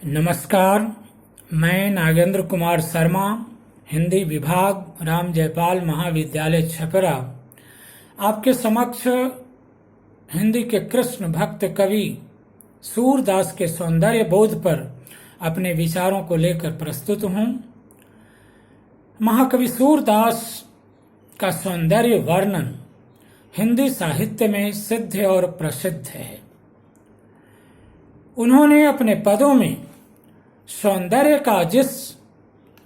नमस्कार। मैं नागेंद्र कुमार शर्मा, हिंदी विभाग, राम जयपाल महाविद्यालय छपरा, आपके समक्ष हिंदी के कृष्ण भक्त कवि सूरदास के सौंदर्य बोध पर अपने विचारों को लेकर प्रस्तुत हूँ। महाकवि सूरदास का सौंदर्य वर्णन हिंदी साहित्य में सिद्ध और प्रसिद्ध है। उन्होंने अपने पदों में सौंदर्य का जिस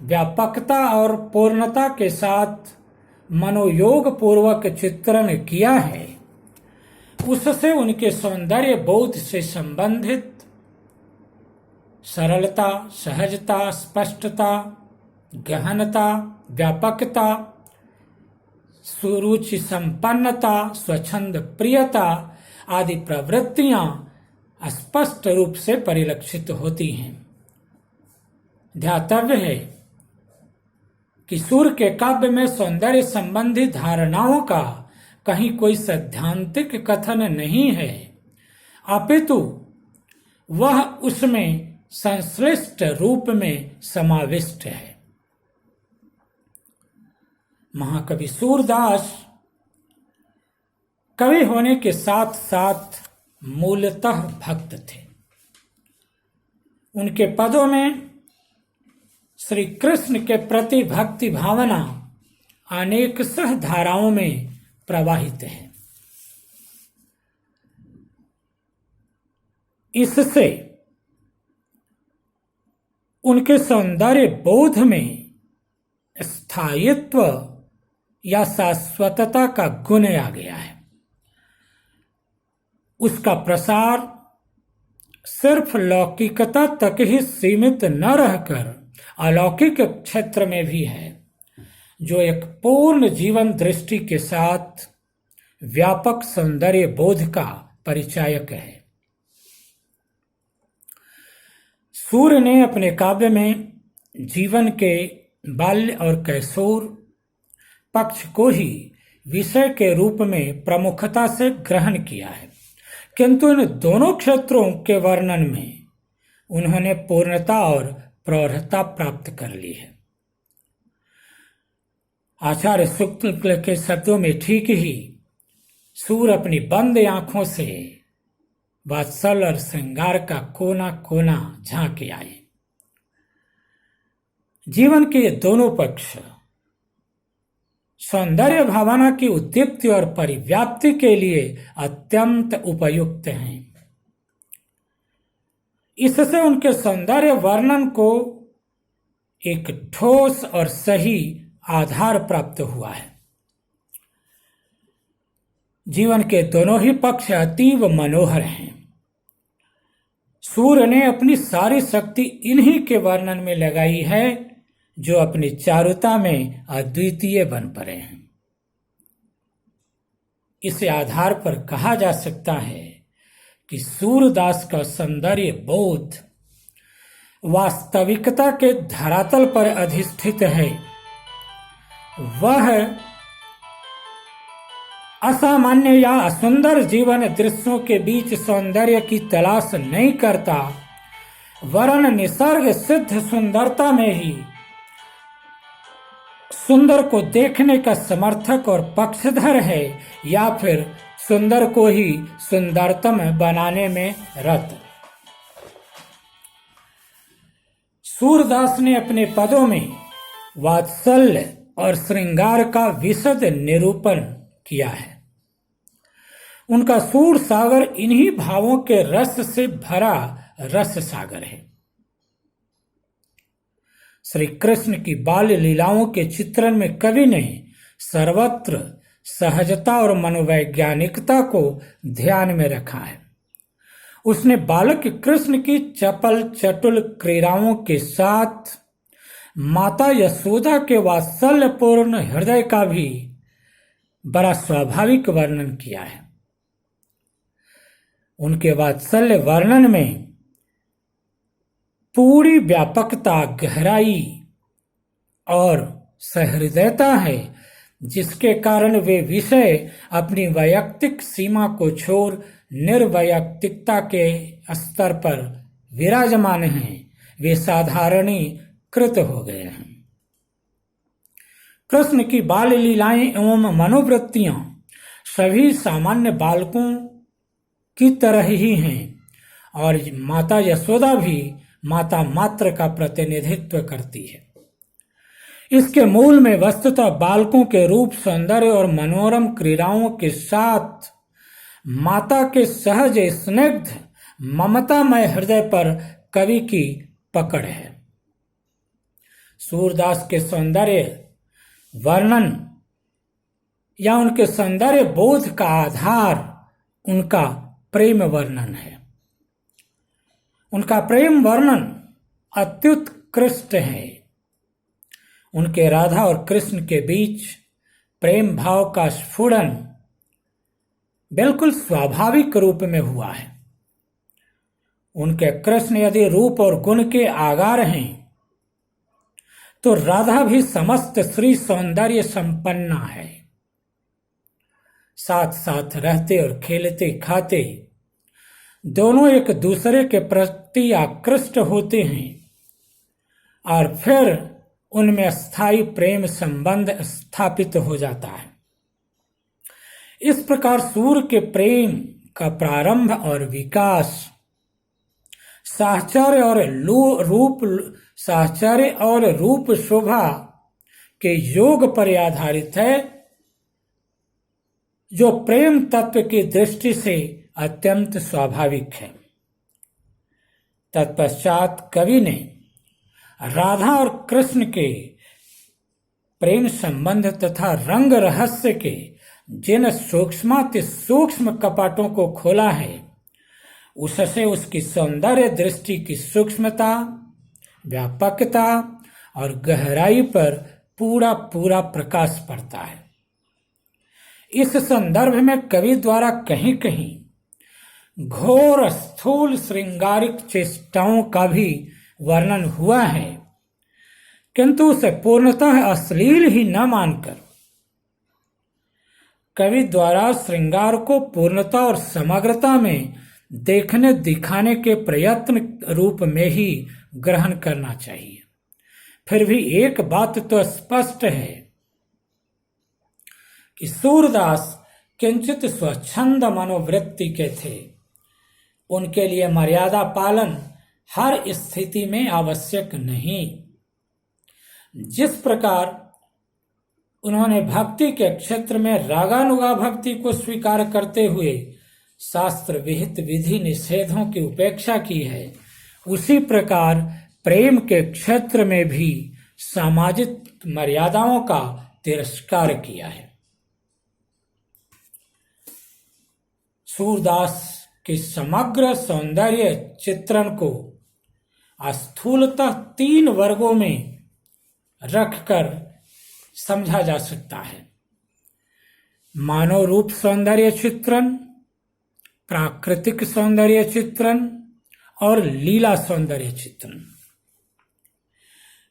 व्यापकता और पूर्णता के साथ मनोयोग पूर्वक चित्रण किया है, उससे उनके सौंदर्य बोध से संबंधित सरलता, सहजता, स्पष्टता, गहनता, व्यापकता, सुरुचि संपन्नता, स्वच्छंद प्रियता आदि प्रवृत्तियां स्पष्ट रूप से परिलक्षित होती हैं। ध्यातव्य है कि सूर के काव्य में सौंदर्य संबंधी धारणाओं का कहीं कोई सैद्धांतिक कथन नहीं है, अपितु वह उसमें संश्लिष्ट रूप में समाविष्ट है। महाकवि सूरदास कवि होने के साथ साथ मूलतः भक्त थे। उनके पदों में श्री कृष्ण के प्रति भक्ति भावना अनेक सह धाराओं में प्रवाहित है। इससे उनके सौंदर्य बोध में स्थायित्व या शाश्वतता का गुण आ गया है। उसका प्रसार सिर्फ लौकिकता तक ही सीमित न रहकर अलौकिक क्षेत्र में भी है, जो एक पूर्ण जीवन दृष्टि के साथ व्यापक सौंदर्य बोध का परिचायक है। सूर्य ने अपने काव्य में जीवन के बाल्य और कैशोर पक्ष को ही विषय के रूप में प्रमुखता से ग्रहण किया है, किंतु इन दोनों क्षेत्रों के वर्णन में उन्होंने पूर्णता और प्रौढ़ता प्राप्त कर ली है। आचार्य शुक्ल के शब्दों में ठीक ही सूर अपनी बंद आंखों से वात्सल्य और श्रृंगार का कोना कोना झांक आए। जीवन के ये दोनों पक्ष सौंदर्य भावना की उद्दीप्ति और परिव्याप्ति के लिए अत्यंत उपयुक्त हैं। इससे उनके सौंदर्य वर्णन को एक ठोस और सही आधार प्राप्त हुआ है। जीवन के दोनों ही पक्ष अतीव मनोहर हैं। सूर्य ने अपनी सारी शक्ति इन्हीं के वर्णन में लगाई है, जो अपनी चारुता में अद्वितीय बन पड़े हैं। इस आधार पर कहा जा सकता है कि सूरदास का सौंदर्य बोध वास्तविकता के धरातल पर अधिष्ठित है। वह असामान्य या असुंदर जीवन दृश्यों के बीच सौंदर्य की तलाश नहीं करता, वरन निसर्ग सिद्ध सुंदरता में ही सुंदर को देखने का समर्थक और पक्षधर है, या फिर सुंदर को ही सुंदरतम बनाने में रत। सूरदास ने अपने पदों में वात्सल्य और श्रृंगार का विशद निरूपण किया है। उनका सूर सागर इन्हीं भावों के रस से भरा रस सागर है। श्री कृष्ण की बाल लीलाओं के चित्रण में कवि ने सर्वत्र सहजता और मनोवैज्ञानिकता को ध्यान में रखा है। उसने बालक कृष्ण की चपल चटुल क्रीड़ाओं के साथ माता यशोदा के वात्सल्यपूर्ण हृदय का भी बड़ा स्वाभाविक वर्णन किया है। उनके वात्सल्य वर्णन में पूरी व्यापकता, गहराई और सहृदयता है, जिसके कारण वे विषय अपनी वैयक्तिक सीमा को छोड़ निर्वैयक्तिकता के स्तर पर विराजमान हैं वे साधारणीकृत हो गए हैं। कृष्ण की बाल लीलाएं एवं मनोवृत्तियां सभी सामान्य बालकों की तरह ही हैं और माता यशोदा भी माता मात्र का प्रतिनिधित्व करती है। इसके मूल में वस्तुतः बालकों के रूप, सौंदर्य और मनोरम क्रीड़ाओं के साथ माता के सहज स्निग्ध ममतामय हृदय पर कवि की पकड़ है। सूरदास के सौंदर्य वर्णन या उनके सौंदर्य बोध का आधार उनका प्रेम वर्णन है। उनका प्रेम वर्णन अत्युत्कृष्ट है। उनके राधा और कृष्ण के बीच प्रेम भाव का स्फुरन बिल्कुल स्वाभाविक रूप में हुआ है। उनके कृष्ण यदि रूप और गुण के आगार हैं तो राधा भी समस्त श्री सौंदर्य संपन्ना है। साथ साथ रहते और खेलते खाते दोनों एक दूसरे के प्रति आकृष्ट होते हैं और फिर उनमें स्थायी प्रेम संबंध स्थापित हो जाता है। इस प्रकार सूर्य के प्रेम का प्रारंभ और विकास साहचर्य और रूप शोभा के योग पर आधारित है, जो प्रेम तत्व की दृष्टि से अत्यंत स्वाभाविक है। तत्पश्चात कवि ने राधा और कृष्ण के प्रेम संबंध तथा रंग रहस्य के जिन सूक्ष्माति सूक्ष्म कपाटों को खोला है, उससे उसकी सौंदर्य दृष्टि की सूक्ष्मता, व्यापकता और गहराई पर पूरा प्रकाश पड़ता है। इस संदर्भ में कवि द्वारा कहीं कहीं घोर स्थूल श्रृंगारिक चेष्टाओं का भी वर्णन हुआ है, किंतु उसे पूर्णतः अश्लील ही न मानकर कवि द्वारा श्रृंगार को पूर्णता और समग्रता में देखने दिखाने के प्रयत्न रूप में ही ग्रहण करना चाहिए। फिर भी एक बात तो स्पष्ट है कि सूरदास किंचित स्वच्छंद मनोवृत्ति के थे। उनके लिए मर्यादा पालन हर स्थिति में आवश्यक नहीं। जिस प्रकार उन्होंने भक्ति के क्षेत्र में रागानुगा भक्ति को स्वीकार करते हुए शास्त्र विहित विधि निषेधों की उपेक्षा की है, उसी प्रकार प्रेम के क्षेत्र में भी सामाजिक मर्यादाओं का तिरस्कार किया है। सूरदास के समग्र सौंदर्य चित्रण को स्थूलतः 3 वर्गों में रखकर समझा जा सकता है: मानव रूप सौंदर्य चित्रण, प्राकृतिक सौंदर्य चित्रण और लीला सौंदर्य चित्रण।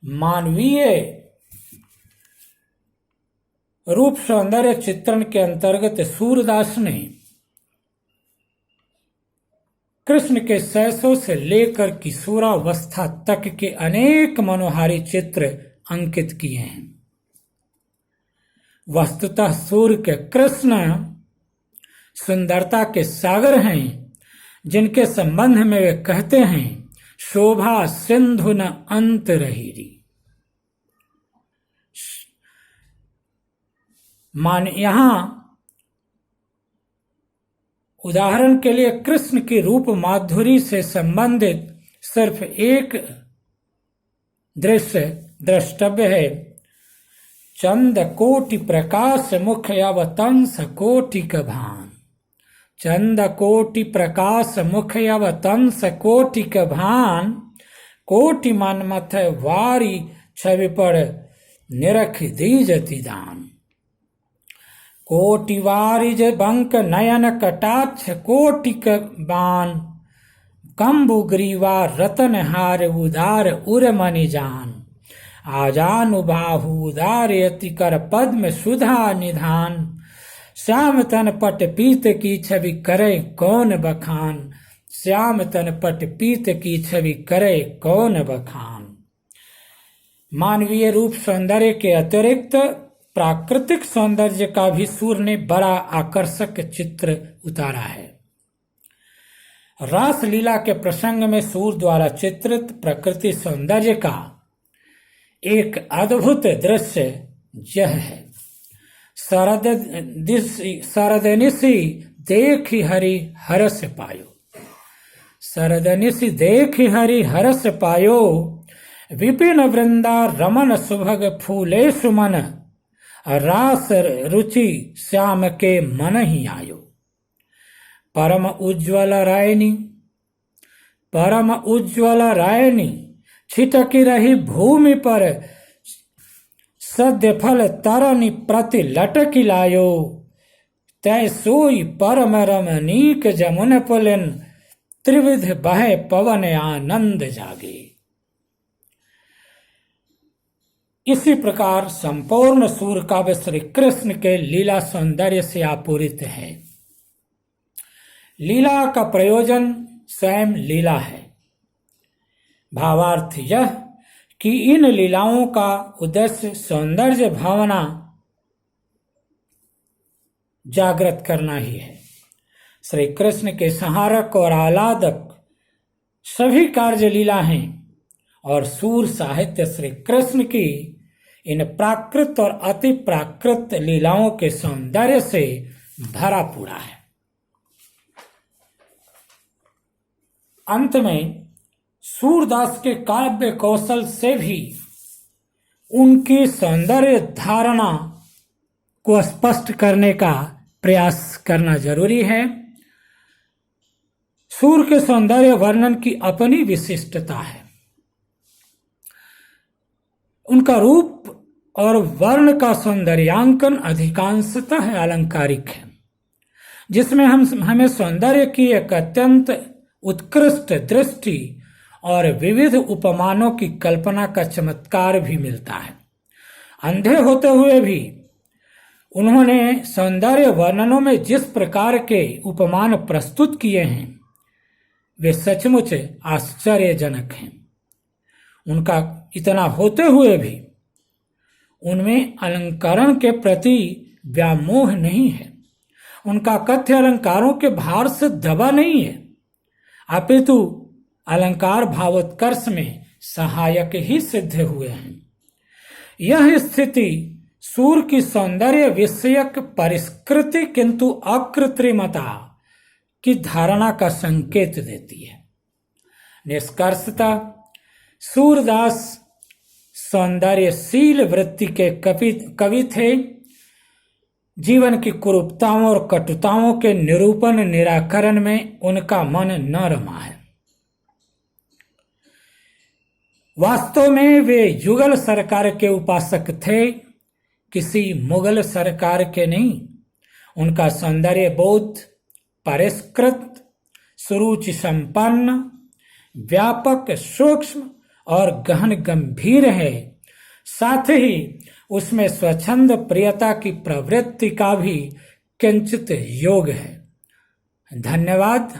मानवीय रूप सौंदर्य चित्रण के अंतर्गत सूरदास ने कृष्ण के शैशव से लेकर किशोरावस्था तक के अनेक मनोहारी चित्र अंकित किए हैं। वस्तुतः सूर्य के कृष्ण सुंदरता के सागर हैं, जिनके संबंध में वे कहते हैं, शोभा सिंधु न अंत रहीरी। यहां उदाहरण के लिए कृष्ण की रूप माधुरी से संबंधित सिर्फ एक दृश्य द्रष्टव्य है: चंद कोटि प्रकाश मुख अवतंस कोटि भान। चंद कोटि प्रकाश मुख अवतंस कोटि भान, कोटि मनमथ वारी छवि पर निरख दीजति दान। कोटि वारिज बंक नयन कटाक्ष कोटि बान, कंबु ग्रीवा रतन हार उदार उर्मनि जान। आजानुबाहु उदार अति कर पद्म सुधा निधान, श्याम तन पट पीत की छवि करे कौन बखान। श्याम तन पट पीत की छवि करे कौन बखान। मानवीय रूप सौंदर्य के अतिरिक्त प्राकृतिक सौंदर्य का भी सूर ने बड़ा आकर्षक चित्र उतारा है। रास लीला के प्रसंग में सूर द्वारा चित्रित प्रकृति सौंदर्य का एक अद्भुत दृश्य यह है। शरदनिशि देखि हरि हरस पायो, शरदनिशि देखि हरि हरस पायो, विपिन वृंदा रमन सुभग फूले सुमन, रास रुचि श्याम के मन ही आयो। परम उज्ज्वल रायनी, परम उज्ज्वल रायनी, छिटकी रही भूमि पर, सद्य फल तरनि प्रति लटकी लायो, तय सोई परम रमणीक जमुन पुलिन, त्रिविध बहे पवन आनंद जागे। इसी प्रकार संपूर्ण सूर काव्य श्री कृष्ण के लीला सौंदर्य से आपूरित है। लीला का प्रयोजन स्वयं लीला है। भावार्थ यह कि इन लीलाओं का उद्देश्य सौंदर्य भावना जागृत करना ही है। श्री कृष्ण के संहारक और आह्लादक सभी कार्य लीला हैं और सूर साहित्य श्री कृष्ण की इन प्राकृत और अति प्राकृत लीलाओं के सौंदर्य से भरा पूरा है। अंत में सूरदास के काव्य कौशल से भी उनकी सौंदर्य धारणा को स्पष्ट करने का प्रयास करना जरूरी है। सूर के सौंदर्य वर्णन की अपनी विशिष्टता है। उनका रूप और वर्ण का सौंदर्यांकन अधिकांशतः अलंकारिक है, जिसमें हमें सौंदर्य की एक अत्यंत उत्कृष्ट दृष्टि और विविध उपमानों की कल्पना का चमत्कार भी मिलता है। अंधे होते हुए भी उन्होंने सौंदर्य वर्णनों में जिस प्रकार के उपमान प्रस्तुत किए हैं वे सचमुच आश्चर्यजनक हैं। उनका इतना होते हुए भी उनमें अलंकरण के प्रति व्यामोह नहीं है। उनका कथ्य अलंकारों के भार से दबा नहीं है, अपितु अलंकार भावोत्कर्ष में सहायक ही सिद्ध हुए हैं। यह स्थिति सूर की सौंदर्य विषयक परिष्कृति किंतु अकृत्रिमता की धारणा का संकेत देती है। निष्कर्षतः सूरदास सौंदर्यशील वृत्ति के कवि थे। जीवन की कुरूपताओं और कटुताओं के निरूपण निराकरण में उनका मन न रमा है। वास्तव में वे युगल सरकार के उपासक थे, किसी मुगल सरकार के नहीं। उनका सौंदर्य बोध परिष्कृत, सुरुचि संपन्न, व्यापक, सूक्ष्म और गहन गंभीर है। साथ ही उसमें स्वच्छंद प्रियता की प्रवृत्ति का भी किंचित योग है। धन्यवाद।